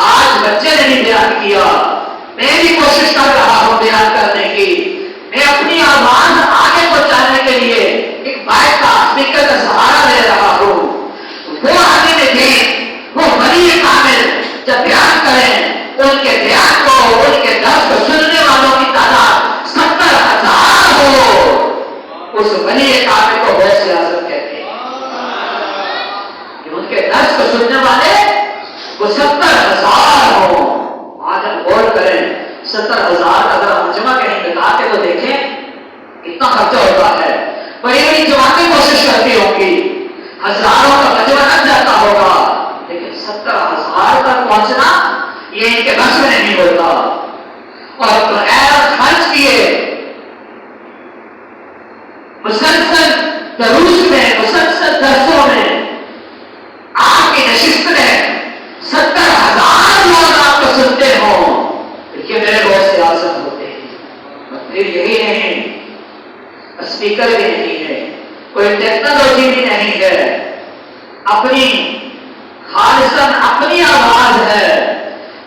آج بچے نے بھی بیان کیا، میں بھی کوشش کر رہا ہوں بیان کرنے کی، میں اپنی آواز آگے پہنچانے کے لیے ایک مائک کا اسپیکر کا سہارا لے رہا ہوں۔ وہ آگے دیکھیں، وہ ولی کامل جب بیان کریں، ان کے بیان کو، ان کے درس کو سننے والوں کی تعداد 70,000 ہو، اس ولی کامل کو غوث اعظم کہتے ہیں۔ ان کے درس کو سننے والے وہ 70,000 ہوں۔ آج ہم غور کریں 70,000 کا اگر ہم مجمع کہیں بتا کے تو دیکھیں کتنا خرچہ ہوتا ہے۔ بڑی بڑی جماعتیں کوشش کرتی ہوں گی، ہزاروں کا مجمع لگ جاتا ہوگا، لیکن 70,000 تک پہنچنا یہ ان کے بس میں نہیں ہوتا۔ اور بغیر خرچ کیے مسلسل دروس میں، مسلسل درسوں میں آپ کی نشست میں 70,000 لوگ آپ کو سنتے ہوں، یہ میرے غوث اعظم ہوتے ہیں۔ اور پھر یہی نہیں، اسپیکر بھی نہیں ہے، کوئی ٹیکنالوجی بھی نہیں ہے، اپنی خالصاً اپنی آواز ہے،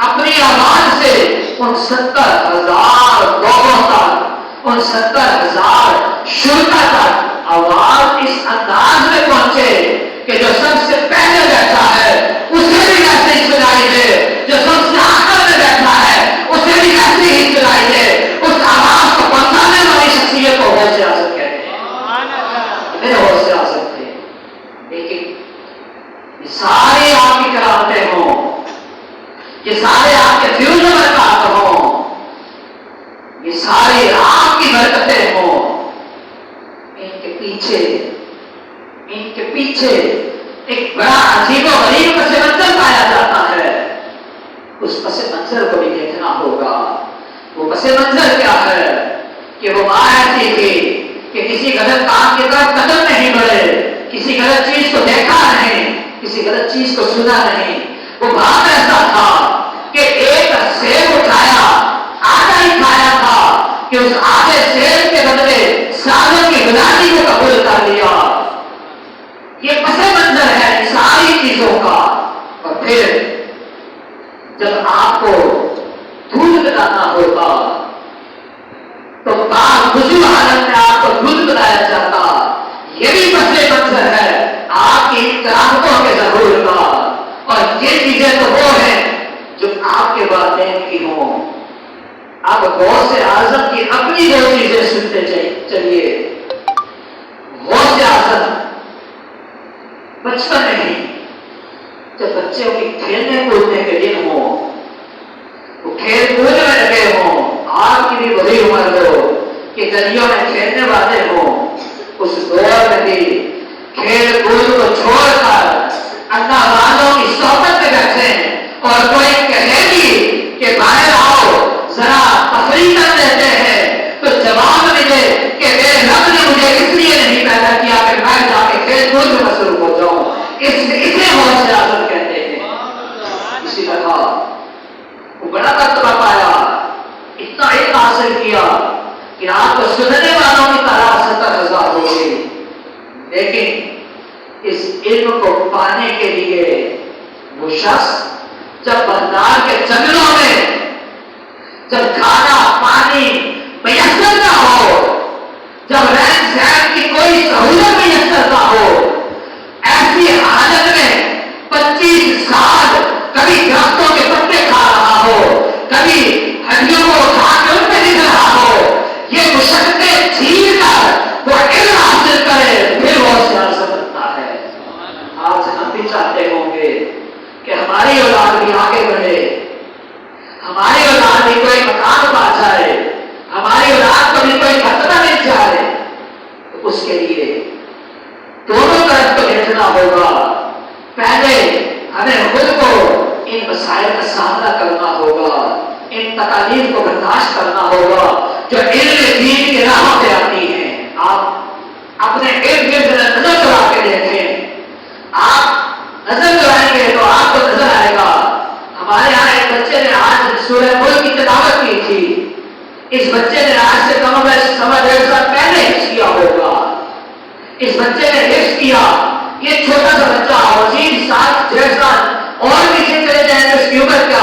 اپنی آواز سے ان 70,000 لوگوں تک، ان 70,000 شرکا تک آواز اس انداز میں پہنچے کہ جو سب سے پہلے بیٹھا ہے اسے بھی ایسے ہی سنائی دے، جو سب سے آخر میں بیٹھا ہے اسے بھی ایسے ہی سنائی دے۔ اس آواز کو پہنچانے والی شخصیت کو غوث اعظم کہتے ہیں۔ میرے غوث اعظم تھے، لیکن یہ سارے آپ کی کرامتیں ہوں، یہ سارے آپ کے فیوز برکات ہوں، یہ سارے آپ کی برکتیں ہوں، ان کے پیچھے ایک بڑا عجیب و غریب پس منظر پایا جاتا ہے۔ اس پس منظر کو بھی دیکھنا ہوگا۔ وہ پس منظر کیا ہے کہ وہ ماں ایسی تھی کہ کسی غلط کام کی طرف قدم نہیں بڑھے، کسی غلط چیز کو دیکھا نہیں، کسی غلط چیز کو سنا نہیں۔ وہ باپ ایسا تھا کہ ایک سیب اٹھایا، آدھا ہی کھایا تھا کہ اس آدھے سیب کے بدلے سالوں کی غلامی کو قبول کر لیا۔ یہ پس منظر ہے ان ساری چیزوں کا۔ اور پھر جب آپ کو دودھ پلانا ہوگا تو باپ وضو حالت میں آپ کو دودھ پلایا جاتا، یہ بھی پس منظر ہے آپ کی کرامتوں کے ظہور کا۔ اور یہ چیزیں تو وہ ہیں جو آپ کے والدین کی ہوں۔ اب غوث اعظم کی اپنی دو چیزیں سنتے چلیے۔ غوث اعظم بچپن میں ہی جب بچوں کی کھیلنے کودنے کے دن ہوں، وہ کھیل کود میں لگے ہوں، آپ کی بھی وہی عمر ہو کہ گلیوں میں کھیلنے والے ہوں، اس دور میں بھی کھیل کود کو چھوڑ کر اللہ والوں کی صحبت میں بیٹھے اور کوئی کہے گی کہ باہر آؤ ذرا تفریح کر لیتے ہیں تو جواب ملے کہ میرے رب نے مجھے اس لیے نہیں پیدا کیا کہ میں جا کے کھیل کود میں مصروف ہو جاؤں۔ اسے غوث اعظم کہتے ہیں۔ اسی طرح وہ بڑا مرتبہ پایا، اتنا علم حاصل کیا کہ آپ کو سننے والوں کی تعداد 70,000 ہو گئی، لیکن اس علم کو پانے کے لیے وہ شخص جب بغداد کے جنگلوں میں جب کھانا پانی میسر نہ ہو، جب رہن سہن کی کوئی سہولت میسر نہ ہو، ایسی حالت میں 25 سال کبھی درختوں کے پتے کھا رہا ہو، کبھی ہڈیوں کو اٹھا کے ان پہ دکھ رہا ہو، یہ مشقتیں جھیل کر وہ علم حاصل کرے، پھر وہ سیاست بنتا ہے۔ آج ہم بھی چاہتے ہوں گے کہ ہماری اولاد بھی آگے بڑھے، ہماری اولاد بھی کوئی مقام پا جائے، ہماری اولاد کو بھی کوئی مرتبہ مل جائے، تو اس کے لیے دونوں طرف کو دیکھنا ہوگا۔ پہلے ہمیں خود کو ان مسائل کا سامنا کرنا ہوگا، ان تکالیف کو برداشت کرنا ہوگا جو علم دین کی راہ پہ آتی ہیں۔ آپ اپنے ارد گرد نظر چلا کے دیکھیں، آپ نظر چلائیں گے تو آپ کو نظر آئے گا۔ ہمارے یہاں ایک بچے نے آج سورہ ملک کی تلاوت کی تھی، اس بچے نے آج سے کم و بیش 1.5 سال پہلے حفظ کیا ہوگا، اس بچے نے حفظ کیا۔ یہ چھوٹا سا بچہ مزید 7-6 سال اور پیچھے چلے جائیں تو اس کی عمر کیا